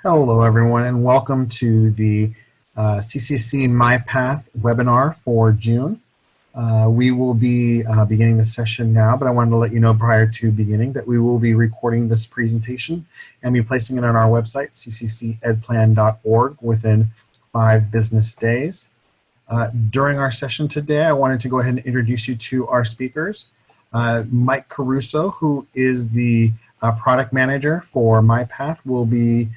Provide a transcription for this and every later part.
Hello, everyone, and welcome to the CCC MyPath webinar for June. We will be beginning the session now, but I wanted to let you know prior to beginning that we will be recording this presentation and be placing it on our website, CCCEdplan.org, within 5 business days. During our session today, I wanted to go ahead and introduce you to our speakers. Mike Caruso, who is the product manager for MyPath, will be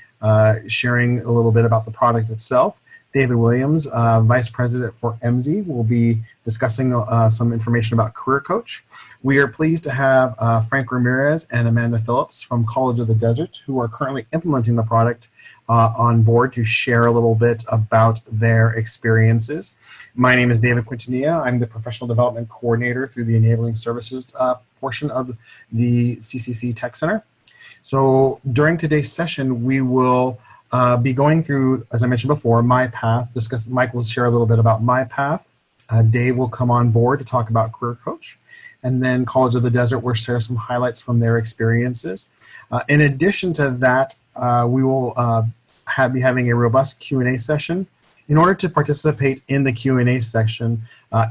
sharing a little bit about the product itself. David Williams, Vice President for MZ, will be discussing some information about Career Coach. We are pleased to have Frank Ramirez and Amanda Phillips from College of the Desert, who are currently implementing the product on board, to share a little bit about their experiences. My name is David Quintanilla. I'm the Professional Development Coordinator through the Enabling Services portion of the CCC Tech Center. So during today's session, we will be going through, as I mentioned before, MyPath. Mike will share a little bit about MyPath. Dave will come on board to talk about Career Coach. And then College of the Desert will share some highlights from their experiences. In addition to that, we will be having a robust Q&A session. In order to participate in the Q&A section,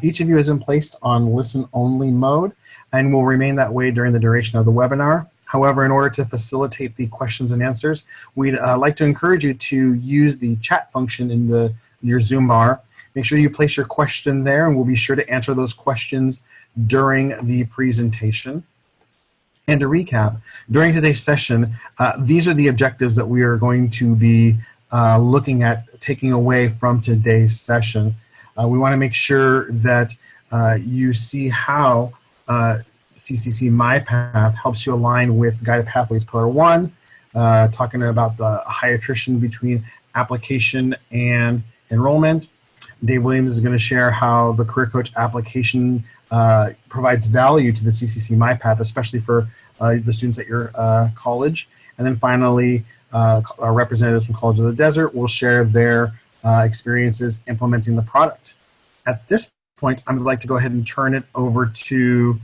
each of you has been placed on listen-only mode and will remain that way during the duration of the webinar. However, in order to facilitate the questions and answers, we'd like to encourage you to use the chat function in your Zoom bar. Make sure you place your question there, and we'll be sure to answer those questions during the presentation. And to recap, during today's session, these are the objectives that we are going to be looking at taking away from today's session. We want to make sure that you see how CCC MyPath helps you align with Guided Pathways Pillar 1, talking about the high attrition between application and enrollment. Dave Williams is going to share how the Career Coach application provides value to the CCC MyPath, especially for the students at your college. And then finally, our representatives from College of the Desert will share their experiences implementing the product. At this point, I would like to go ahead and turn it over to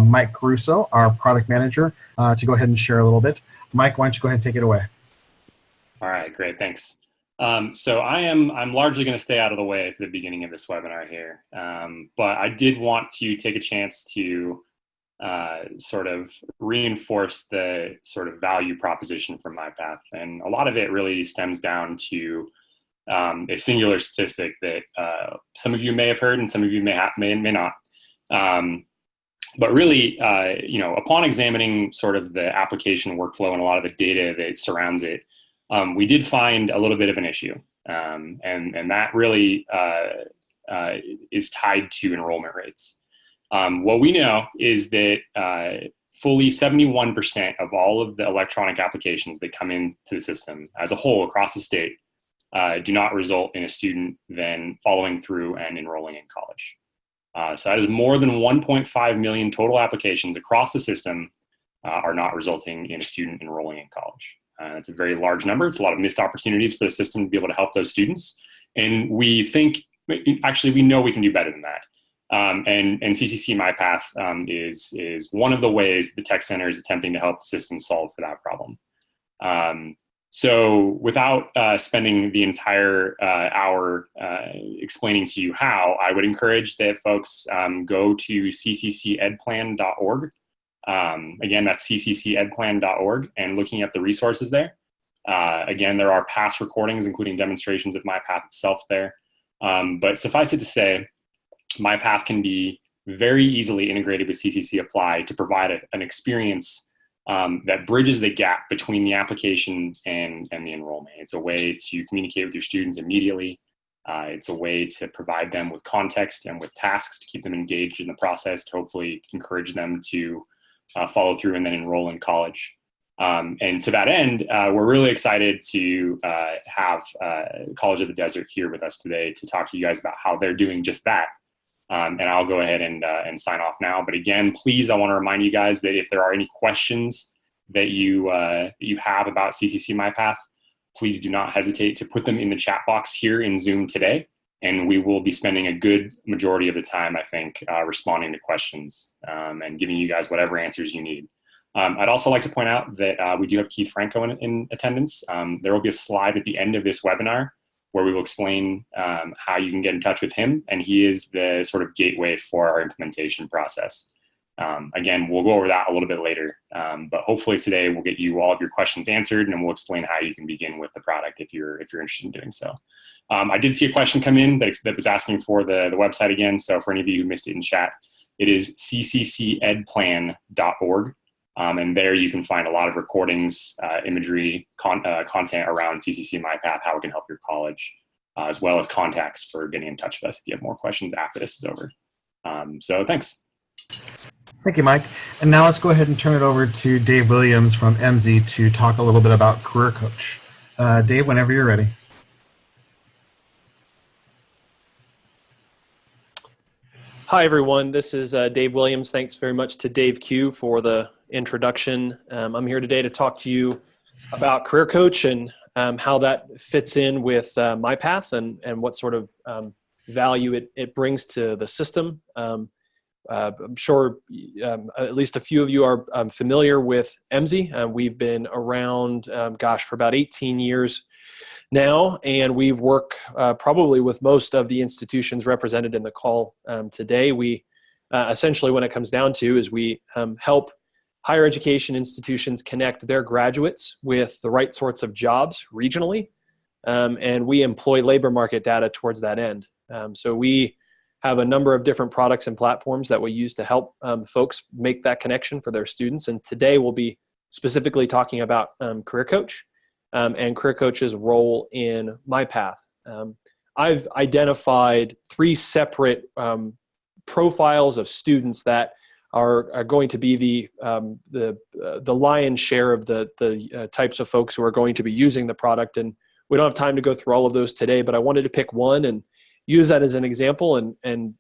Mike Caruso, our product manager, to go ahead and share a little bit. Mike, why don't you go ahead and take it away? All right, great, thanks. So I'm largely going to stay out of the way for the beginning of this webinar here, but I did want to take a chance to sort of reinforce the sort of value proposition from MyPath, and a lot of it really stems down to a singular statistic that some of you may have heard and some of you may not. But really, upon examining sort of the application workflow and a lot of the data that surrounds it, we did find a little bit of an issue, and that really is tied to enrollment rates. What we know is that fully 71% of all of the electronic applications that come into the system as a whole across the state do not result in a student then following through and enrolling in college. So that is more than 1.5 million total applications across the system are not resulting in a student enrolling in college. It's a very large number. It's a lot of missed opportunities for the system to be able to help those students. And we know we can do better than that. And CCC MyPath is one of the ways the Tech Center is attempting to help the system solve for that problem. So without spending the entire hour explaining to you how, I would encourage that folks go to CCCEdplan.org. Again, that's CCCEdplan.org, and looking at the resources there. Again, there are past recordings, including demonstrations of MyPath itself there. But suffice it to say, MyPath can be very easily integrated with CCCApply to provide an experience that bridges the gap between the application and the enrollment. It's a way to communicate with your students immediately. It's a way to provide them with context and with tasks to keep them engaged in the process, to hopefully encourage them to follow through and then enroll in college. And to that end, we're really excited to have College of the Desert here with us today to talk to you guys about how they're doing just that. And I'll go ahead and sign off now. But again, please, I want to remind you guys that if there are any questions that you have about CCC MyPath, please do not hesitate to put them in the chat box here in Zoom today. And we will be spending a good majority of the time, I think, responding to questions and giving you guys whatever answers you need. I'd also like to point out that we do have Keith Franco in attendance. There will be a slide at the end of this webinar where we will explain how you can get in touch with him, and he is the sort of gateway for our implementation process. Again, we'll go over that a little bit later, but hopefully today we'll get you all of your questions answered, and we'll explain how you can begin with the product if you're interested in doing so. I did see a question come in that was asking for the website again, so for any of you who missed it in chat, it is cccedplan.org. And there you can find a lot of recordings, imagery, content around CCC MyPath, how it can help your college, as well as contacts for getting in touch with us if you have more questions after this is over. So thanks. Thank you, Mike. And now let's go ahead and turn it over to Dave Williams from MZ to talk a little bit about Career Coach. Dave, whenever you're ready. Hi, everyone. This is Dave Williams. Thanks very much to Dave Q for the introduction. I'm here today to talk to you about Career Coach and how that fits in with MyPath and what sort of value it brings to the system. I'm sure at least a few of you are familiar with MZ. We've been around, for about 18 years now, and we've worked probably with most of the institutions represented in the call today. We essentially, when it comes down to, is we help higher education institutions connect their graduates with the right sorts of jobs regionally, and we employ labor market data towards that end. So we have a number of different products and platforms that we use to help folks make that connection for their students. And today we'll be specifically talking about Career Coach and Career Coach's role in MyPath. I've identified 3 separate profiles of students that are going to be the lion's share of the types of folks who are going to be using the product. And we don't have time to go through all of those today, but I wanted to pick one and use that as an example and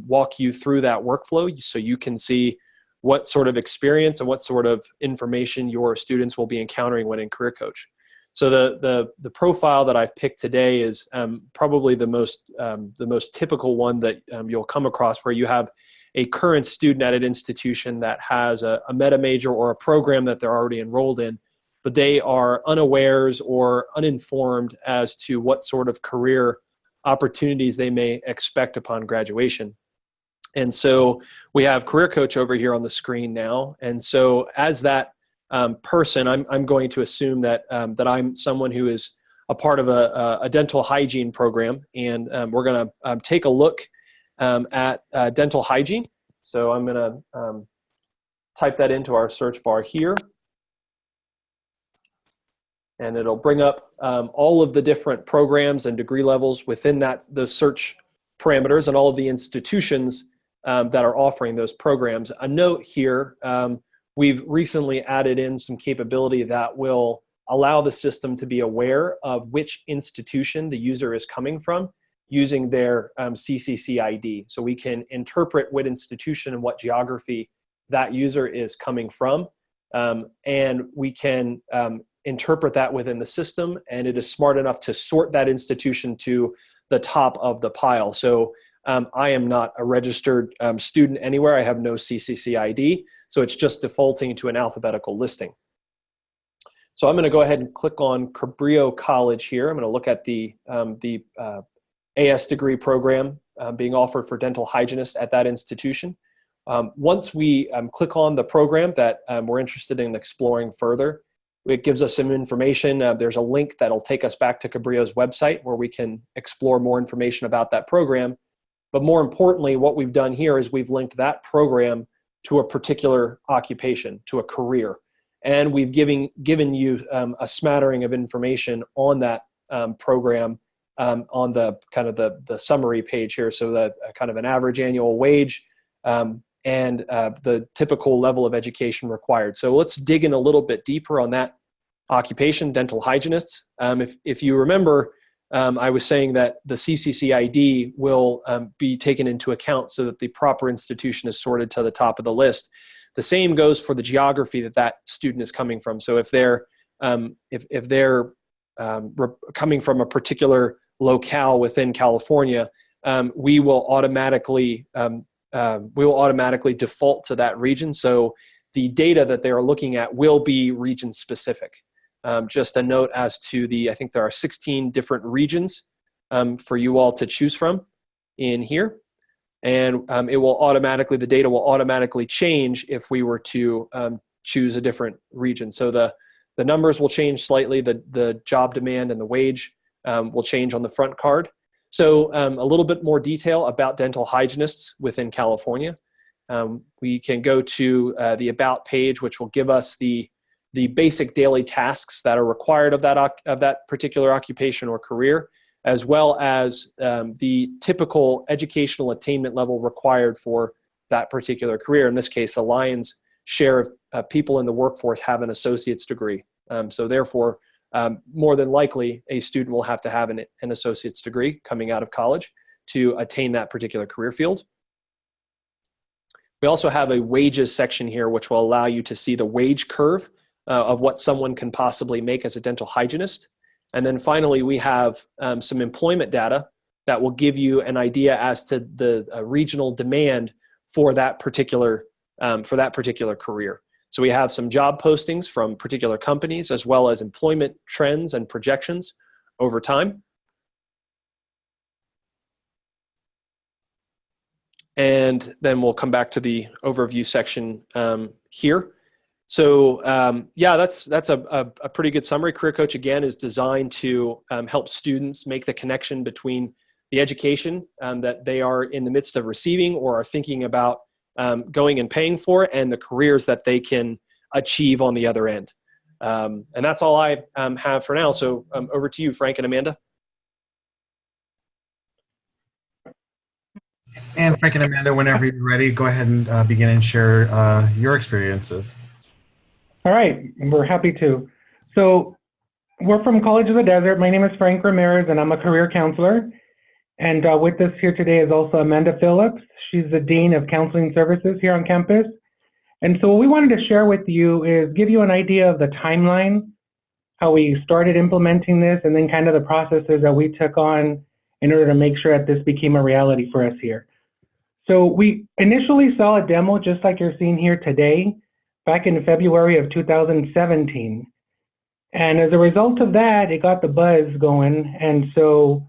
walk you through that workflow so you can see what sort of experience and what sort of information your students will be encountering when in Career Coach. So the profile that I've picked today is probably the most typical one that you'll come across, where you have a current student at an institution that has a meta major or a program that they're already enrolled in, but they are unawares or uninformed as to what sort of career opportunities they may expect upon graduation. And so we have Career Coach over here on the screen now. And so as that person, I'm going to assume that I'm someone who is a part of a dental hygiene program, and we're going to take a look at dental hygiene. So I'm going to type that into our search bar here, and it'll bring up all of the different programs and degree levels within the search parameters and all of the institutions that are offering those programs. A note here, we've recently added in some capability that will allow the system to be aware of which institution the user is coming from using their CCC ID. So we can interpret what institution and what geography that user is coming from, and we can interpret that within the system, and it is smart enough to sort that institution to the top of the pile. So I am not a registered student anywhere. I have no CCC ID, so it's just defaulting to an alphabetical listing. So I'm going to go ahead and click on Cabrillo College here. I'm going to look at the AS degree program being offered for dental hygienists at that institution. Once we click on the program that we're interested in exploring further, it gives us some information. There's a link that'll take us back to Cabrillo's website where we can explore more information about that program. But more importantly, what we've done here is we've linked that program to a particular occupation, to a career. And we've given you a smattering of information on that program on the kind of the summary page here. So that kind of an average annual wage and the typical level of education required. So let's dig in a little bit deeper on that occupation, dental hygienists. If you remember, I was saying that the CCC ID will be taken into account so that the proper institution is sorted to the top of the list. The same goes for the geography that student is coming from. So if they're coming from a particular locale within California, we will automatically default to that region. So the data that they are looking at will be region specific. Just a note as to I think there are 16 different regions for you all to choose from in here. And the data will automatically change if we were to choose a different region. So the numbers will change slightly, the job demand and the wage will change on the front card. So a little bit more detail about dental hygienists within California. We can go to the About page, which will give us the basic daily tasks that are required of that particular occupation or career, as well as the typical educational attainment level required for that particular career. In this case, the lion's share of people in the workforce have an associate's degree. So therefore, more than likely, a student will have to have an associate's degree coming out of college to attain that particular career field. We also have a wages section here, which will allow you to see the wage curve of what someone can possibly make as a dental hygienist. And then finally, we have some employment data that will give you an idea as to the regional demand for that particular career. So we have some job postings from particular companies, as well as employment trends and projections over time. And then we'll come back to the overview section here. So yeah, that's a pretty good summary. Career Coach, again, is designed to help students make the connection between the education that they are in the midst of receiving or are thinking about going and paying for, and the careers that they can achieve on the other end. And that's all I have for now. So over to you, Frank and Amanda. And Frank and Amanda, whenever you're ready, go ahead and begin and share your experiences. All right, we're happy to. So we're from College of the Desert. My name is Frank Ramirez, and I'm a career counselor. And with us here today is also Amanda Phillips. She's the Dean of Counseling Services here on campus. And so what we wanted to share with you is give you an idea of the timeline, how we started implementing this, and then kind of the processes that we took on in order to make sure that this became a reality for us here. So we initially saw a demo just like you're seeing here today, back in February of 2017. And as a result of that, it got the buzz going. And so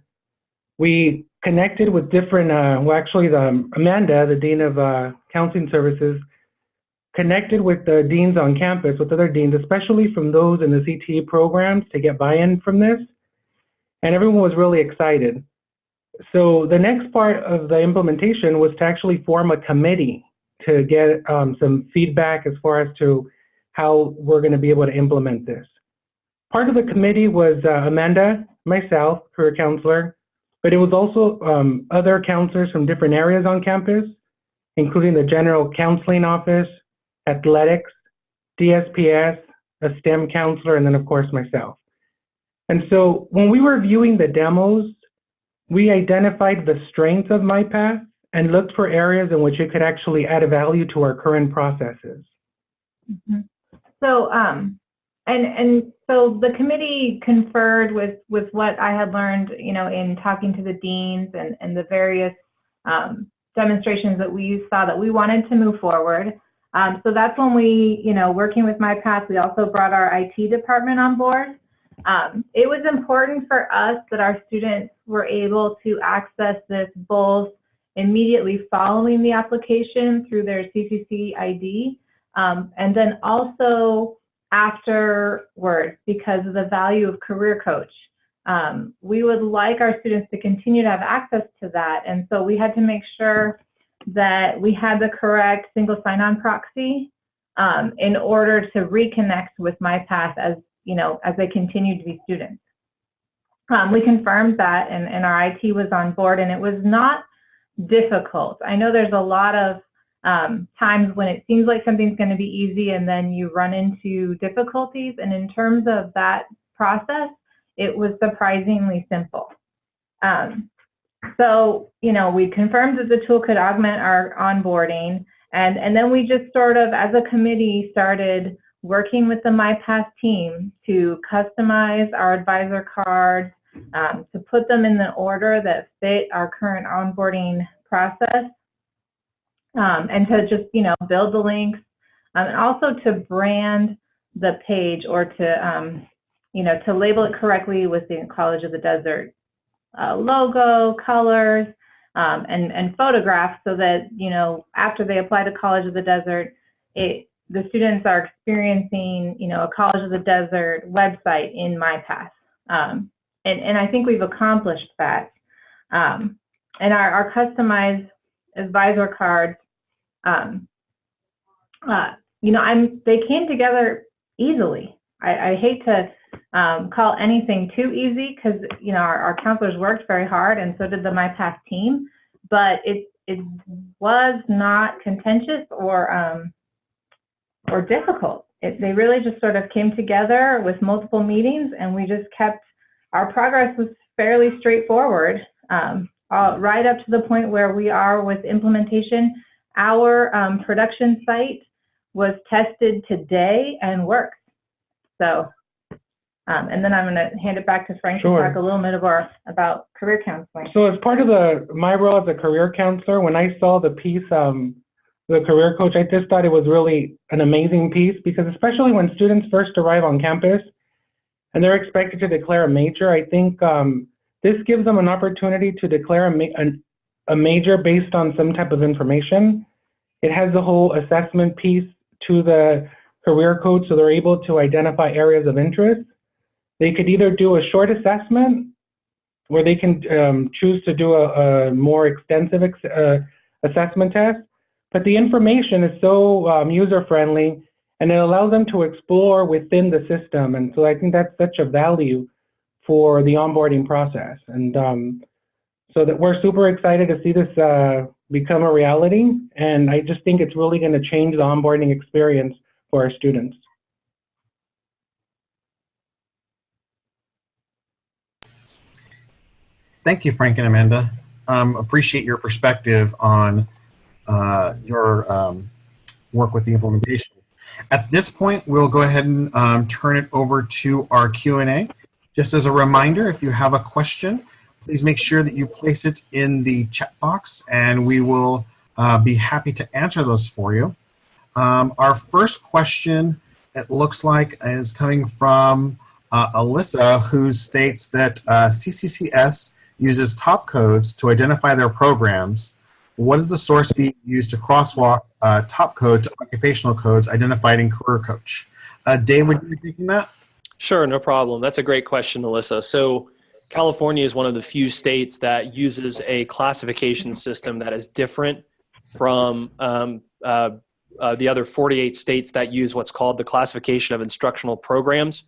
we connected with different, Amanda, the Dean of Counseling Services, connected with the deans on campus, with other deans, especially from those in the CTE programs, to get buy-in from this. And everyone was really excited. So the next part of the implementation was to actually form a committee to get some feedback as far as to how we're going to be able to implement this. Part of the committee was Amanda, myself, career counselor, but it was also other counselors from different areas on campus, including the general counseling office, athletics, DSPS, a STEM counselor, and then of course myself. And so when we were viewing the demos, we identified the strengths of MyPath and looked for areas in which it could actually add value to our current processes. Mm-hmm. So, so the committee conferred with what I had learned, in talking to the deans and the various demonstrations that we saw that we wanted to move forward. So that's when we, working with MyPath, we also brought our IT department on board. It was important for us that our students were able to access this both immediately following the application through their CCC ID, and then also afterwards because of the value of Career Coach. We would like our students to continue to have access to that, and so we had to make sure that we had the correct single sign-on proxy in order to reconnect with MyPath as they continue to be students. We confirmed that, and our IT was on board, and it was not difficult. I know there's a lot of times when it seems like something's going to be easy and then you run into difficulties, and in terms of that process, it was surprisingly simple. So, we confirmed that the tool could augment our onboarding, and then we just sort of, as a committee, started working with the MyPath team to customize our advisor cards, to put them in the order that fit our current onboarding process, and to just, build the links, and also to brand the page, or to, to label it correctly with the College of the Desert logo, colors, and photographs, so that, after they apply to College of the Desert, the students are experiencing, a College of the Desert website in MyPath. And I think we've accomplished that. And our customized advisor cards, they came together easily. I hate to call anything too easy, because our counselors worked very hard, and so did the MyPath team. But it was not contentious or difficult. They really just sort of came together with multiple meetings, and we just kept, our progress was fairly straightforward, right up to the point where we are with implementation. Our production site was tested today and works. So, and then I'm going to hand it back to Frank to talk a little bit more about career counseling. So as part of my role as a career counselor, when I saw the piece, the career coach, I just thought it was really an amazing piece, because especially when students first arrive on campus and they're expected to declare a major, I think this gives them an opportunity to declare a major based on some type of information. It has the whole assessment piece to the career coach, so they're able to identify areas of interest. They could either do a short assessment, or they can choose to do a more extensive assessment test. But the information is so user-friendly, and it allows them to explore within the system. And so I think that's such a value for the onboarding process. And so that we're super excited to see this become a reality. And I just think it's really going to change the onboarding experience for our students. Thank you, Frank and Amanda. Appreciate your perspective on your work with the implementation. At this point, we'll go ahead and turn it over to our Q&A. Just as a reminder, if you have a question, please make sure that you place it in the chat box, and we will be happy to answer those for you. Our first question, it looks like, is coming from Alyssa, who states that CCCS uses top codes to identify their programs. What is the source being used to crosswalk top code to occupational codes identified in Career Coach? Dave, would you be taking that? Sure, no problem. That's a great question, Alyssa. So California is one of the few states that uses a classification system that is different from the other 48 states that use what's called the classification of instructional programs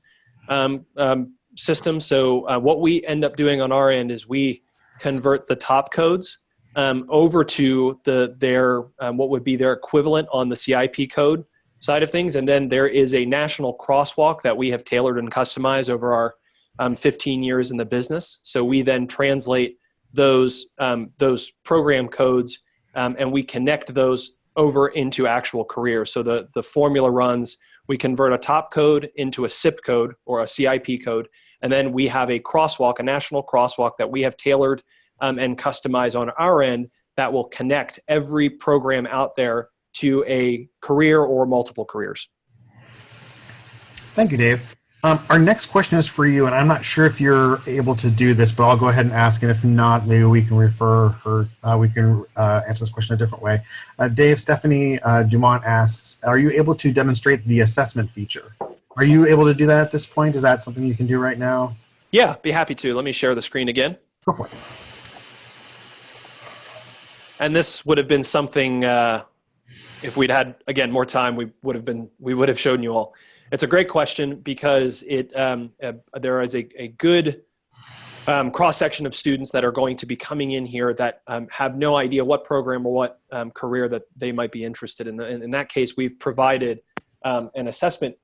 system. So what we end up doing on our end is we convert the top codes over to what would be their equivalent on the CIP code side of things. And then there is a national crosswalk that we have tailored and customized over our 15 years in the business. So we then translate those program codes and we connect those over into actual careers. So the formula runs, we convert a top code into a CIP code or a CIP code, and then we have a crosswalk, a national crosswalk that we have tailored and customized on our end that will connect every program out there to a career or multiple careers. Thank you, Dave. Our next question is for you, and I'm not sure if you're able to do this, but I'll go ahead and ask, and if not, maybe we can refer her, we can answer this question a different way. Dave, Stephanie Dumont asks, are you able to demonstrate the assessment feature? Are you able to do that at this point? Is that something you can do right now? Yeah, be happy to. Let me share the screen again. Go for it. And this would have been something, if we'd had, again, more time, we would have shown you all. It's a great question because there is a good cross-section of students that are going to be coming in here that have no idea what program or what career that they might be interested in. In that case, we've provided an assessment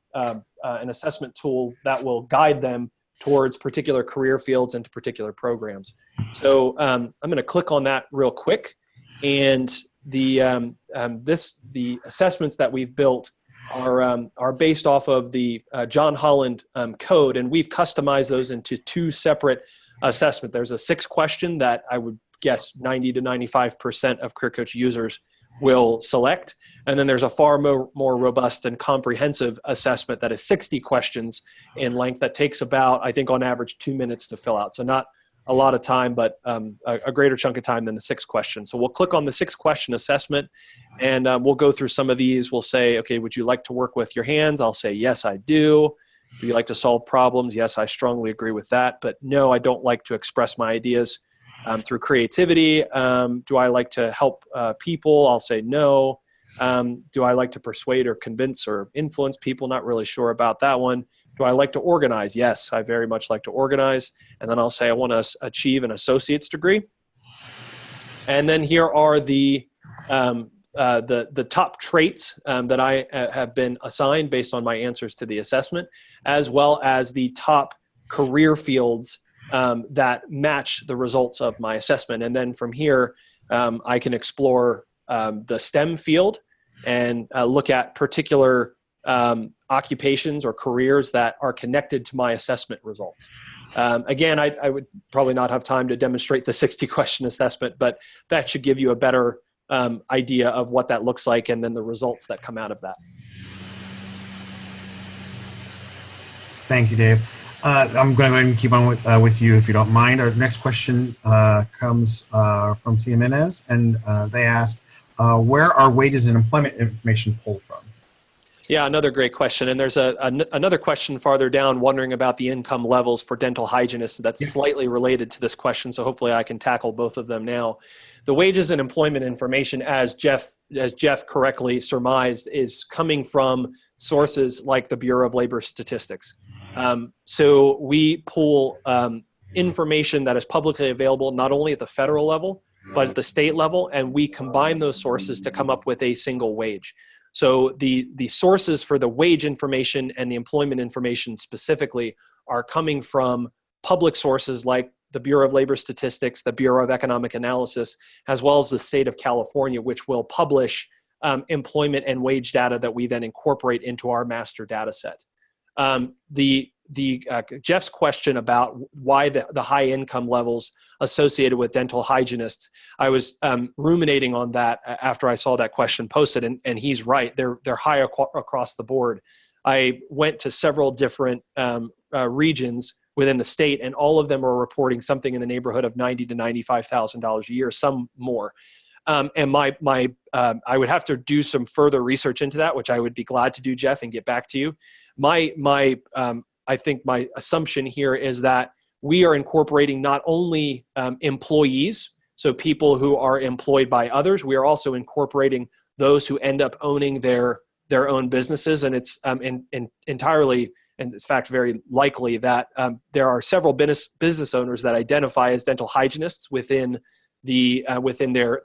tool that will guide them towards particular career fields and to particular programs. So I'm going to click on that real quick, and the assessments that we've built are based off of the John Holland code, and we've customized those into two separate assessments. There's a 6-question that I would guess 90 to 95% of Career Coach users will select, And then there's a far more robust and comprehensive assessment that is 60 questions in length that takes about, I think on average, 2 minutes to fill out. So not a lot of time, but a greater chunk of time than the 6 questions. So we'll click on the 6-question assessment, and we'll go through some of these. We'll say, okay, would you like to work with your hands? I'll say, yes, I do. Do you like to solve problems? Yes, I strongly agree with that. But no, I don't like to express my ideas through creativity. Do I like to help people? I'll say no. Do I like to persuade or convince or influence people? Not really sure about that one. Do I like to organize? Yes, I very much like to organize. And then I'll say I want to achieve an associate's degree. And then here are the top traits that I have been assigned based on my answers to the assessment, as well as the top career fields that match the results of my assessment. And then from here, I can explore the STEM field and look at particular occupations or careers that are connected to my assessment results. Again, I would probably not have time to demonstrate the 60-question assessment, but that should give you a better idea of what that looks like and then the results that come out of that. Thank you, Dave. I'm going to go ahead and keep on with you if you don't mind. Our next question comes from CMNS, and they ask, where are wages and employment information pulled from? Yeah, another great question. And there's another question farther down wondering about the income levels for dental hygienists that's slightly related to this question. So hopefully I can tackle both of them now. The wages and employment information, as Jeff correctly surmised, is coming from sources like the Bureau of Labor Statistics. So we pull information that is publicly available not only at the federal level, but at the state level, and we combine those sources to come up with a single wage. So the sources for the wage information and the employment information specifically are coming from public sources like the Bureau of Labor Statistics, the Bureau of Economic Analysis, as well as the state of California, which will publish employment and wage data that we then incorporate into our master data set. Jeff's question about why the high income levels associated with dental hygienists, I was ruminating on that after I saw that question posted, and he's right. They're high across the board. I went to several different regions within the state, and all of them are reporting something in the neighborhood of $90,000 to $95,000 a year, some more. And I would have to do some further research into that, which I would be glad to do, Jeff, and get back to you. I think my assumption here is that we are incorporating not only employees, so people who are employed by others, we are also incorporating those who end up owning their own businesses. And it's entirely, and in fact, very likely that there are several business owners that identify as dental hygienists within their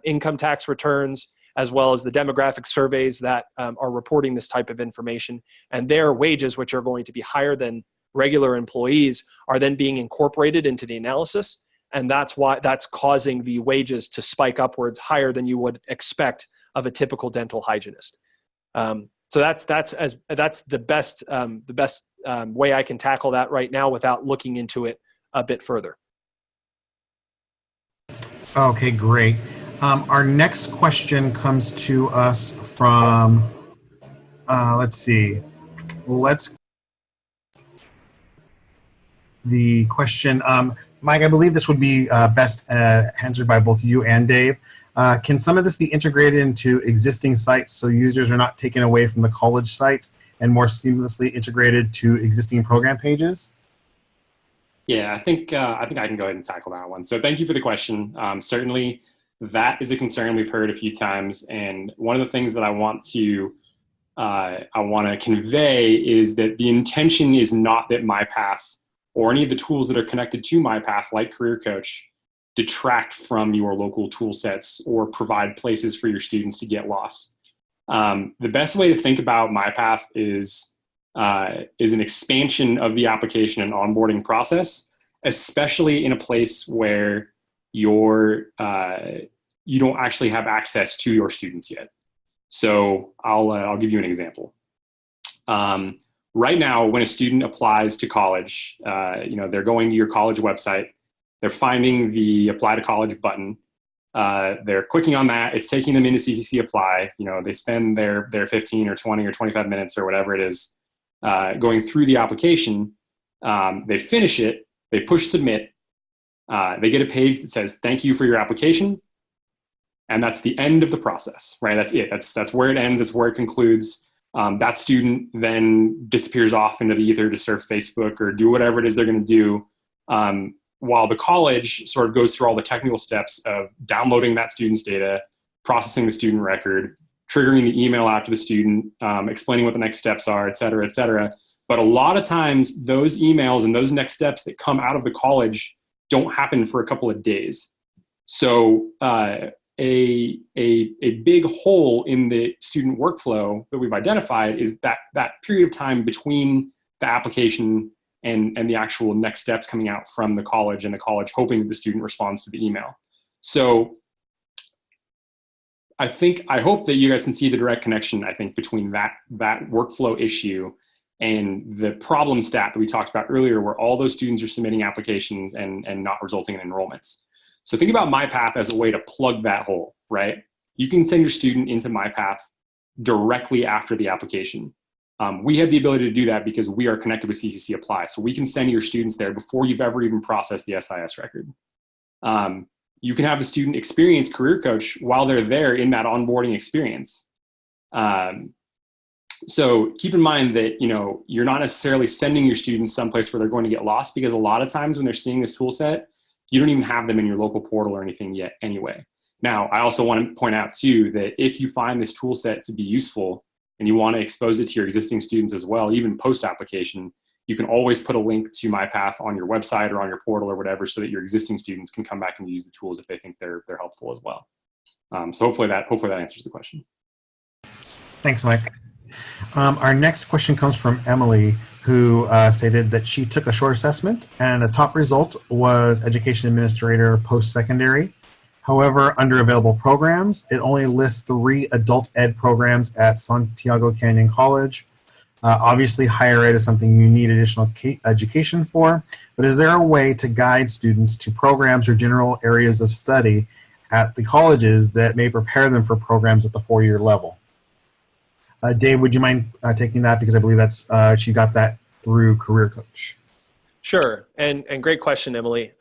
income tax returns, as well as the demographic surveys that are reporting this type of information. And their wages, which are going to be higher than regular employees, are then being incorporated into the analysis. And that's causing the wages to spike upwards higher than you would expect of a typical dental hygienist. So that's the best way I can tackle that right now without looking into it a bit further. Okay, great. Our next question comes to us from, the question, Mike, I believe this would be best answered by both you and Dave. Can some of this be integrated into existing sites so users are not taken away from the college site and more seamlessly integrated to existing program pages? Yeah, I think I can go ahead and tackle that one. So thank you for the question. Certainly, that is a concern we've heard a few times, and one of the things that I want to convey is that the intention is not that MyPath or any of the tools that are connected to MyPath, like Career Coach, detract from your local tool sets or provide places for your students to get lost. The best way to think about MyPath is an expansion of the application and onboarding process, especially in a place where you don't actually have access to your students yet. So I'll give you an example. Right now, when a student applies to college, they're going to your college website, they're finding the Apply to College button, They're clicking on that. It's taking them into CCCApply. They spend their 15 or 20 or 25 minutes or whatever it is going through the application. They finish it. They push submit. They get a page that says, "Thank you for your application." And that's the end of the process, right? That's it. That's where it ends. That's where it concludes. That student then disappears off into the ether to surf Facebook or do whatever it is they're going to do, while the college sort of goes through all the technical steps of downloading that student's data, processing the student record, triggering the email out to the student, explaining what the next steps are, et cetera, et cetera. But a lot of times those emails and those next steps that come out of the college don't happen for a couple of days. So a big hole in the student workflow that we've identified is that period of time between the application and the actual next steps coming out from the college, and the college hoping that the student responds to the email. So I hope that you guys can see the direct connection, I think, between that workflow issue and the problem stat that we talked about earlier, where all those students are submitting applications and not resulting in enrollments. So think about MyPath as a way to plug that hole, right? You can send your student into MyPath directly after the application. We have the ability to do that because we are connected with CCCApply. So we can send your students there before you've ever even processed the SIS record. You can have the student experience Career Coach while they're there in that onboarding experience. So keep in mind that you're not necessarily sending your students someplace where they're going to get lost, because a lot of times when they're seeing this tool set, you don't even have them in your local portal or anything yet anyway. Now, I also want to point out too that if you find this tool set to be useful and you want to expose it to your existing students as well, even post-application, you can always put a link to MyPath on your website or on your portal or whatever, so that your existing students can come back and use the tools if they think they're helpful as well. So hopefully that answers the question. Thanks, Mike. Our next question comes from Emily, who stated that she took a short assessment and the top result was Education Administrator Post-Secondary. However, under available programs, it only lists 3 adult ed programs at Santiago Canyon College. Obviously, higher ed is something you need additional education for, but is there a way to guide students to programs or general areas of study at the colleges that may prepare them for programs at the 4-year level? Dave, would you mind taking that? Because I believe that's she got that through Career Coach. Sure, and great question, Emily.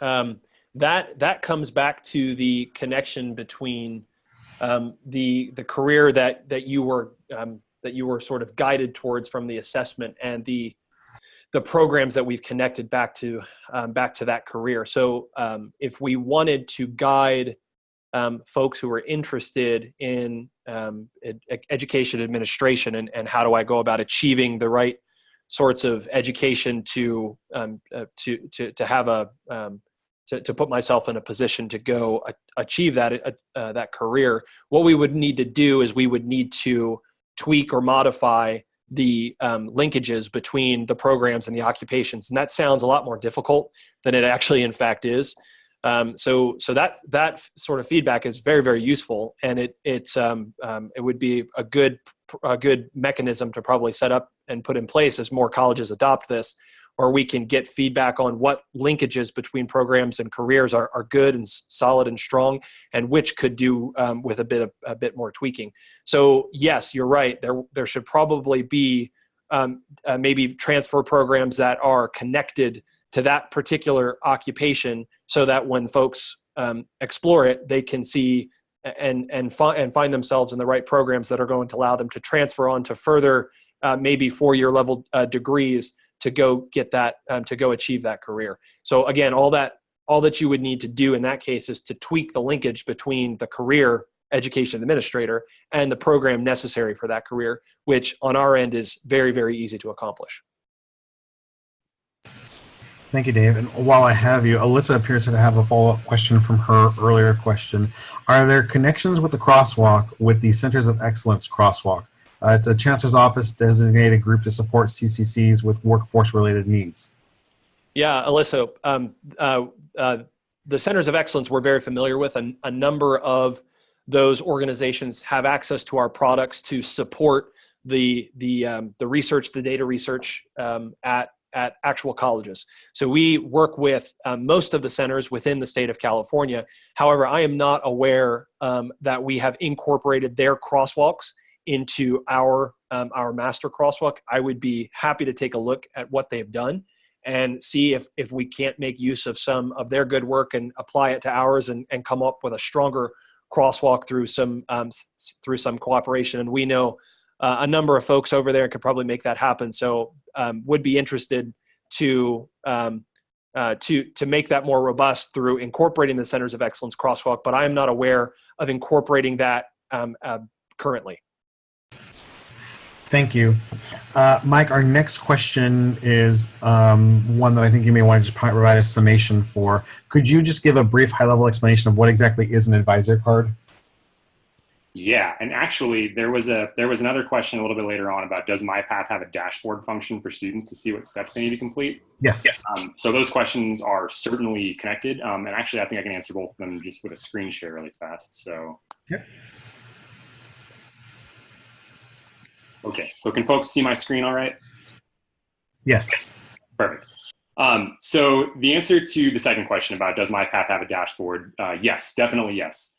That comes back to the connection between the career that you were sort of guided towards from the assessment and the programs that we've connected back to that career. So if we wanted to guide folks who are interested in education administration and how do I go about achieving the right sorts of education to have to put myself in a position to go achieve that career, what we would need to do is we would need to tweak or modify the linkages between the programs and the occupations. And that sounds a lot more difficult than it actually in fact is. So that sort of feedback is very, very useful, and it would be a good mechanism to probably set up and put in place as more colleges adopt this, or we can get feedback on what linkages between programs and careers are good and solid and strong, and which could do with a bit more tweaking. So yes, you're right. There should probably be maybe transfer programs that are connected to that particular occupation, so that when folks explore it, they can see and find themselves in the right programs that are going to allow them to transfer on to further maybe 4-year level degrees to go get that to go achieve that career. So again, all that you would need to do in that case is to tweak the linkage between the career education administrator and the program necessary for that career, which on our end is very, very easy to accomplish. Thank you, Dave. And while I have you, Alyssa appears to have a follow-up question from her earlier question. Are there connections with the crosswalk with the Centers of Excellence crosswalk? It's a Chancellor's Office designated group to support CCCs with workforce-related needs. Yeah, Alyssa, the Centers of Excellence we're very familiar with. A number of those organizations have access to our products to support the research, the data research at at actual colleges. So we work with most of the centers within the state of California. However, I am not aware that we have incorporated their crosswalks into our master crosswalk. I would be happy to take a look at what they've done and see if we can't make use of some of their good work and apply it to ours and come up with a stronger crosswalk through some cooperation. And we know a number of folks over there could probably make that happen. So would be interested to make that more robust through incorporating the Centers of Excellence crosswalk, but I am not aware of incorporating that currently. Thank you. Mike, our next question is one that I think you may want to just provide a summation for. Could you just give a brief high-level explanation of what exactly is an advisor card? Yeah, and actually there was another question a little bit later on about, does MyPath have a dashboard function for students to see what steps they need to complete? Yes. So those questions are certainly connected, and actually I think I can answer both of them just with a screen share really fast. So. Yep. Okay, so can folks see my screen all right? Yes. Perfect. So the answer to the second question about, does MyPath have a dashboard? Yes, definitely yes.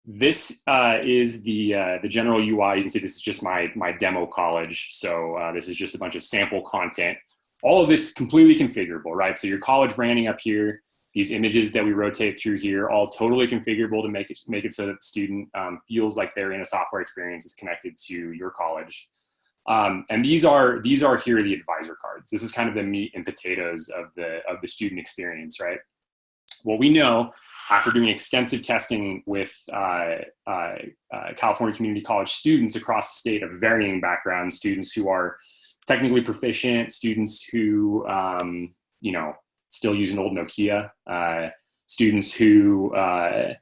This is the general UI. You can see this is just my demo college. So this is just a bunch of sample content. All of this completely configurable, right? So your college branding up here, these images that we rotate through here, all totally configurable to make it so that the student feels like they're in a software experience that's connected to your college. And these are here the advisor cards. This is kind of the meat and potatoes of the student experience, right? What we know after doing extensive testing with California community college students across the state of varying backgrounds, students who are technically proficient, students who, still use an old Nokia, students who are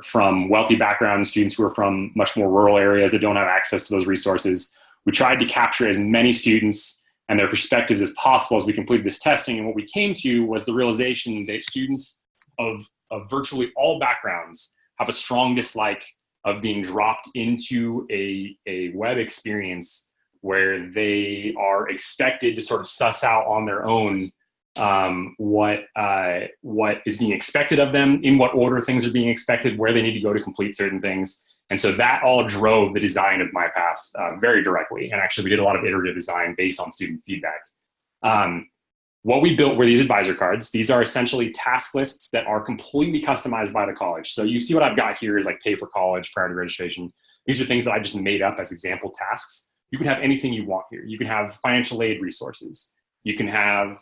from wealthy backgrounds, students who are from much more rural areas that don't have access to those resources. We tried to capture as many students and their perspectives as possible as we completed this testing. And what we came to was the realization that students of virtually all backgrounds have a strong dislike of being dropped into a web experience where they are expected to sort of suss out on their own what is being expected of them, in what order things are being expected, where they need to go to complete certain things. And so that all drove the design of MyPath very directly. And actually we did a lot of iterative design based on student feedback. What we built were these advisor cards. These are essentially task lists that are completely customized by the college. So you see what I've got here is like pay for college, prior to registration. These are things that I just made up as example tasks. You can have anything you want here. You can have financial aid resources. You can have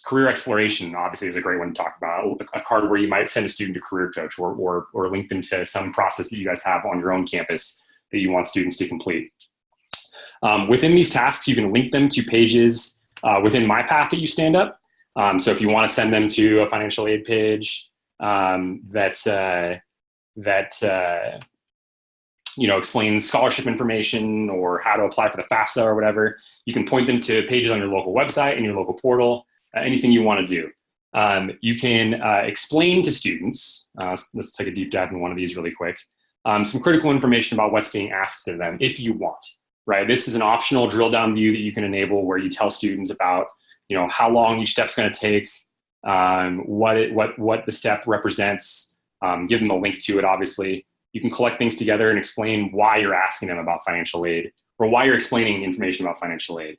career exploration, obviously, is a great one to talk about. A card where you might send a student to career coach or link them to some process that you guys have on your own campus that you want students to complete. Within these tasks, you can link them to pages within MyPath that you stand up. So if you want to send them to a financial aid page explains scholarship information or how to apply for the FAFSA or whatever, you can point them to pages on your local website and your local portal, anything you want to do. You can explain to students, let's take a deep dive in one of these really quick, some critical information about what's being asked of them if you want, right? This is an optional drill down view that you can enable where you tell students about, how long each step's going to take, what the step represents, give them a link to it, obviously. You can collect things together and explain why you're asking them about financial aid or why you're explaining information about financial aid,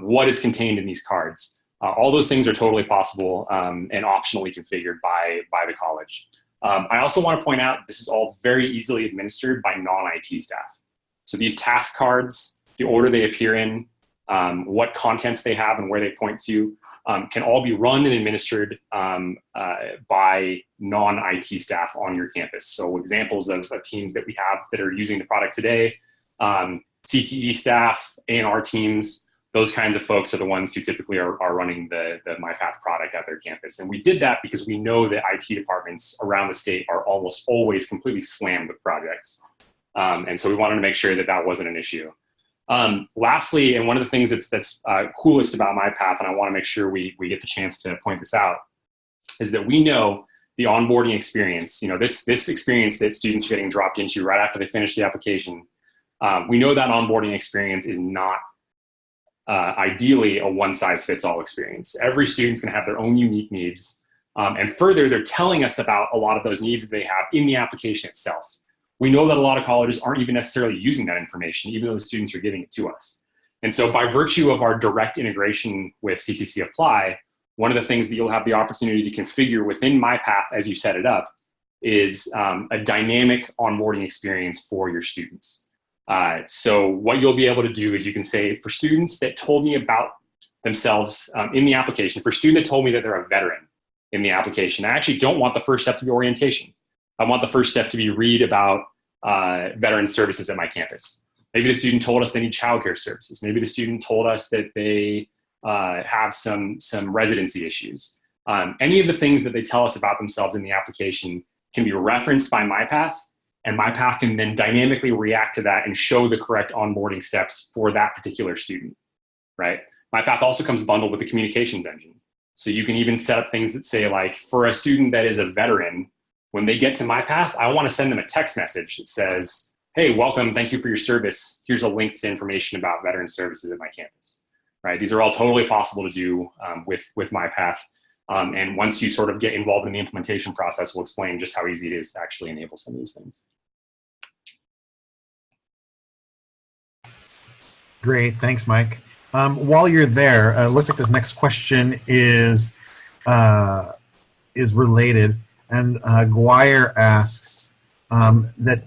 what is contained in these cards. All those things are totally possible and optionally configured by the college. I also want to point out this is all very easily administered by non-IT staff. So these task cards, the order they appear in, what contents they have and where they point to, can all be run and administered by non-IT staff on your campus. So examples of teams that we have that are using the product today, CTE staff, A&R teams, those kinds of folks are the ones who typically are running the MyPath product at their campus. And we did that because we know that IT departments around the state are almost always completely slammed with projects. And so we wanted to make sure that that wasn't an issue. Lastly, and one of the things that's coolest about MyPath, and I want to make sure we get the chance to point this out, is that we know the onboarding experience, this experience that students are getting dropped into right after they finish the application, We know that onboarding experience is not ideally a one-size-fits-all experience. Every student's going to have their own unique needs. And further, they're telling us about a lot of those needs that they have in the application itself. We know that a lot of colleges aren't even necessarily using that information, even though the students are giving it to us. And so by virtue of our direct integration with CCCApply, one of the things that you'll have the opportunity to configure within MyPath as you set it up is a dynamic onboarding experience for your students. So what you'll be able to do is you can say, for students that told me about themselves in the application, for a student that told me that they're a veteran in the application, I actually don't want the first step to be orientation. I want the first step to be read about veteran services at my campus. Maybe the student told us they need childcare services. Maybe the student told us that they have some residency issues. Any of the things that they tell us about themselves in the application can be referenced by MyPath, and MyPath can then dynamically react to that and show the correct onboarding steps for that particular student, right? MyPath also comes bundled with the communications engine. So you can even set up things that say, like, for a student that is a veteran, when they get to MyPath, I want to send them a text message that says, hey, welcome, thank you for your service. Here's a link to information about veteran services at my campus, right? These are all totally possible to do with MyPath. And once you sort of get involved in the implementation process, we'll explain just how easy it is to actually enable some of these things. Great, thanks, Mike. While you're there, it looks like this next question is related. And Guire asks that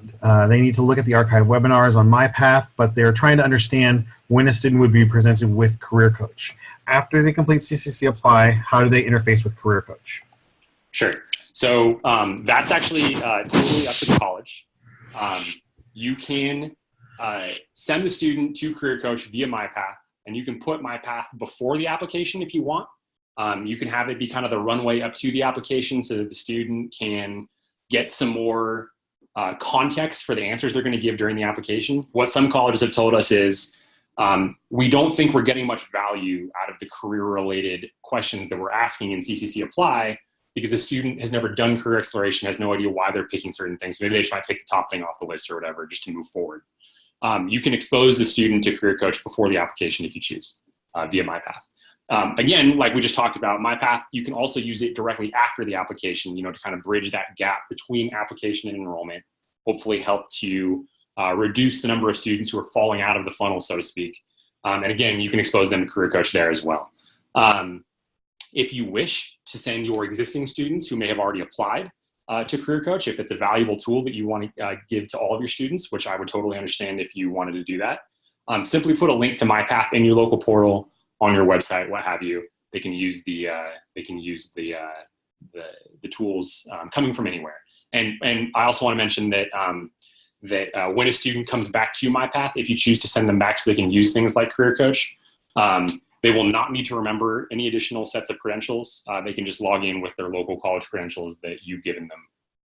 they need to look at the archive webinars on MyPath, but they're trying to understand when a student would be presented with Career Coach. After they complete CCCApply, how do they interface with Career Coach? Sure. So that's actually totally up to the college. You can send the student to Career Coach via MyPath, and you can put MyPath before the application if you want. You can have it be kind of the runway up to the application so that the student can get some more context for the answers they're going to give during the application. What some colleges have told us is we don't think we're getting much value out of the career-related questions that we're asking in CCCApply because the student has never done career exploration, has no idea why they're picking certain things. So maybe they just might pick the top thing off the list or whatever just to move forward. You can expose the student to Career Coach before the application if you choose via MyPath. Again, like we just talked about, MyPath, you can also use it directly after the application, to kind of bridge that gap between application and enrollment, hopefully help to reduce the number of students who are falling out of the funnel, so to speak. And again, you can expose them to Career Coach there as well. If you wish to send your existing students who may have already applied to Career Coach, if it's a valuable tool that you want to give to all of your students, which I would totally understand if you wanted to do that, simply put a link to MyPath in your local portal, on your website, what have you. They can use the tools coming from anywhere. And I also want to mention that when a student comes back to MyPath, if you choose to send them back so they can use things like Career Coach, they will not need to remember any additional sets of credentials. They can just log in with their local college credentials that you've given them,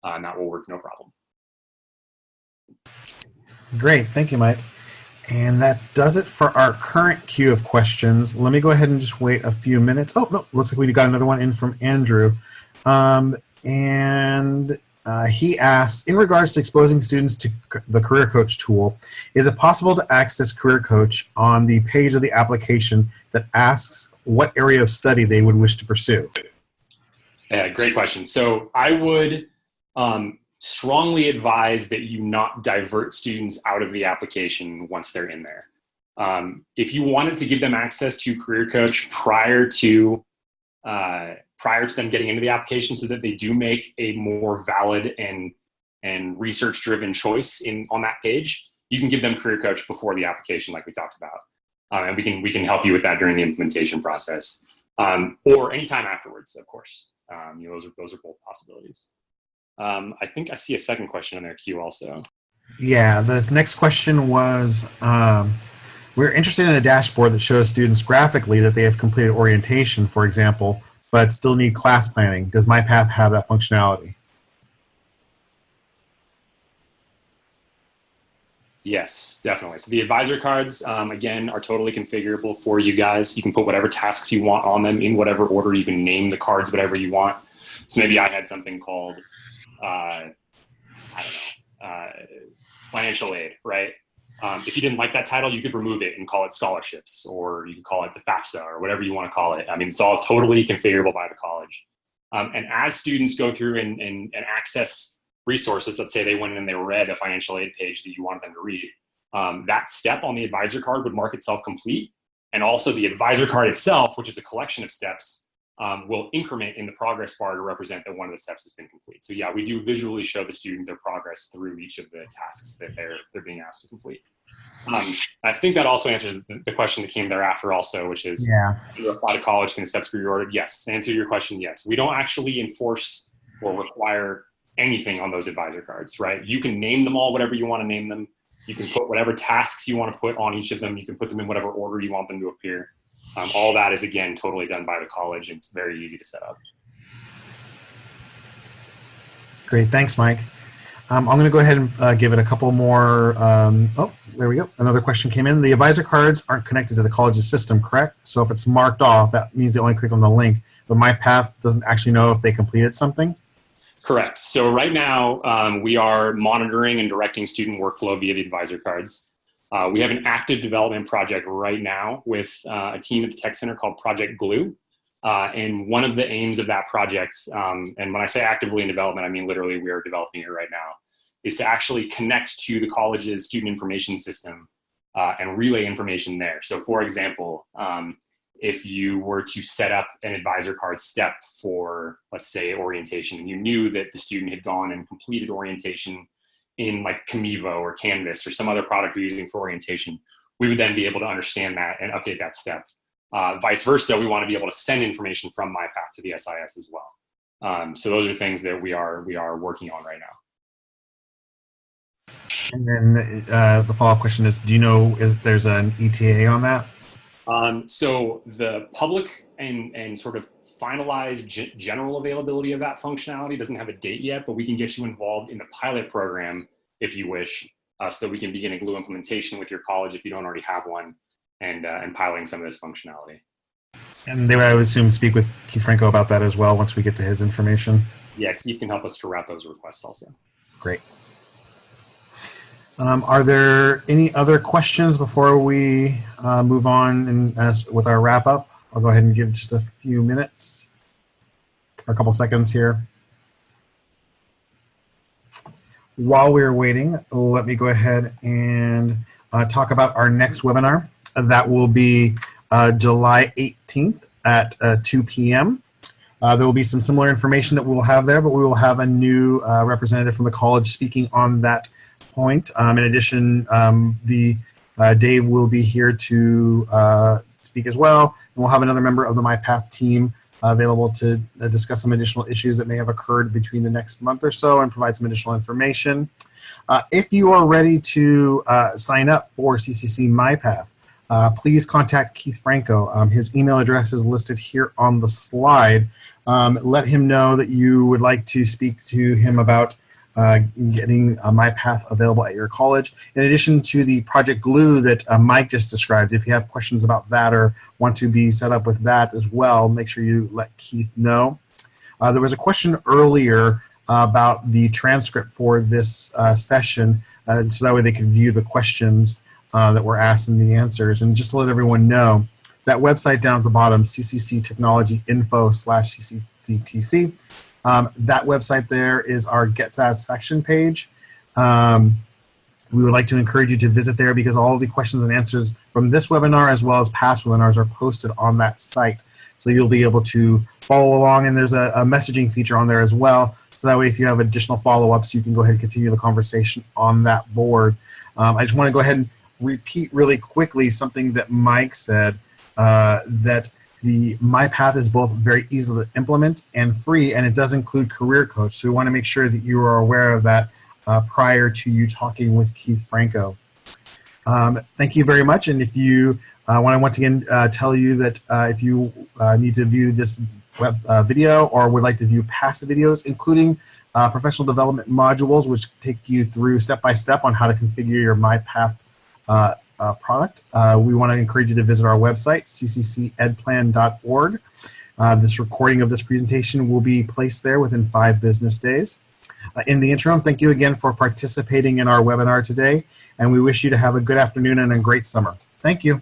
and that will work no problem. Great, thank you, Mike. And that does it for our current queue of questions. Let me go ahead and just wait a few minutes. Oh, no, looks like we got another one in from Andrew. He asks, in regards to exposing students to the Career Coach tool, is it possible to access Career Coach on the page of the application that asks what area of study they would wish to pursue? Yeah, great question. So I would strongly advise that you not divert students out of the application once they're in there. If you wanted to give them access to Career Coach prior to them getting into the application so that they do make a more valid and research-driven choice on that page, you can give them Career Coach before the application like we talked about. And we can help you with that during the implementation process. Or anytime afterwards, of course. Those are both possibilities. I think I see a second question in their queue also. Yeah, the next question was, we're interested in a dashboard that shows students graphically that they have completed orientation, for example, but still need class planning. Does MyPath have that functionality? Yes, definitely. So the advisor cards, again, are totally configurable for you guys. You can put whatever tasks you want on them in whatever order. You can name the cards whatever you want. So maybe I had something called, I don't know, financial aid, right? If you didn't like that title, you could remove it and call it scholarships, or you can call it the FAFSA, or whatever you want to call it. I mean, it's all totally configurable by the college. And as students go through and access resources, let's say they went in and they read a financial aid page that you wanted them to read, that step on the advisor card would mark itself complete. And also the advisor card itself, which is a collection of steps, will increment in the progress bar to represent that one of the steps has been complete. So yeah, we do visually show the student their progress through each of the tasks that they're being asked to complete. I think that also answers the question that came thereafter also, which is, do you apply to college, can the steps be reordered? Yes. To answer your question, yes. We don't actually enforce or require anything on those advisor cards, right? You can name them all whatever you want to name them. You can put whatever tasks you want to put on each of them. You can put them in whatever order you want them to appear. All that is, again, totally done by the college, and it's very easy to set up. Great. Thanks, Mike. I'm going to go ahead and give it a couple more. Oh, there we go. Another question came in. The advisor cards aren't connected to the college's system, correct? So if it's marked off, that means they only click on the link, but MyPath doesn't actually know if they completed something? Correct. So right now, we are monitoring and directing student workflow via the advisor cards. We have an active development project right now with a team at the Tech Center called Project Glue. And one of the aims of that project, and when I say actively in development, I mean literally we are developing it right now, is to actually connect to the college's student information system and relay information there. So for example, if you were to set up an advisor card step for, let's say, orientation, and you knew that the student had gone and completed orientation in like Comevo or Canvas or some other product we're using for orientation, we would then be able to understand that and update that step. Vice versa, we want to be able to send information from MyPath to the SIS as well. So those are things that we are working on right now. And then the follow-up question is, do you know if there's an ETA on that? So the public and sort of finalized general availability of that functionality doesn't have a date yet, but we can get you involved in the pilot program if you wish, so that we can begin a Glue implementation with your college if you don't already have one, and piloting some of this functionality. And I would assume speak with Keith Franco about that as well once we get to his information. Yeah, Keith can help us to route those requests also. Great. Are there any other questions before we move on and with our wrap up? I'll go ahead and give just a few minutes, or a couple seconds here. While we're waiting, let me go ahead and talk about our next webinar. That will be July 18th at 2 p.m. There will be some similar information that we'll have there, but we will have a new representative from the college speaking on that point. In addition, Dave will be here to speak as well, and we'll have another member of the MyPath team available to discuss some additional issues that may have occurred between the next month or so and provide some additional information. If you are ready to sign up for CCC MyPath, please contact Keith Franco. His email address is listed here on the slide. Let him know that you would like to speak to him about getting MyPath available at your college. In addition to the Project Glue that Mike just described, if you have questions about that or want to be set up with that as well, make sure you let Keith know. There was a question earlier about the transcript for this session, so that way they can view the questions that were asked and the answers. And just to let everyone know, that website down at the bottom, CCC Technology Info/CCCTC, that website there is our Get Satisfaction page. We would like to encourage you to visit there because all of the questions and answers from this webinar as well as past webinars are posted on that site. So you'll be able to follow along, and there's a messaging feature on there as well. So that way if you have additional follow-ups, you can go ahead and continue the conversation on that board. I just want to go ahead and repeat really quickly something that Mike said, that the MyPath is both very easy to implement and free, and it does include Career Coach. So we want to make sure that you are aware of that prior to you talking with Keith Franco. Thank you very much. And if you want to once again tell you that if you need to view this web video or would like to view past videos, including professional development modules, which take you through step-by-step on how to configure your MyPath product, we want to encourage you to visit our website, cccedplan.org. This recording of this presentation will be placed there within 5 business days. In the interim, thank you again for participating in our webinar today. and we wish you to have a good afternoon and a great summer. Thank you.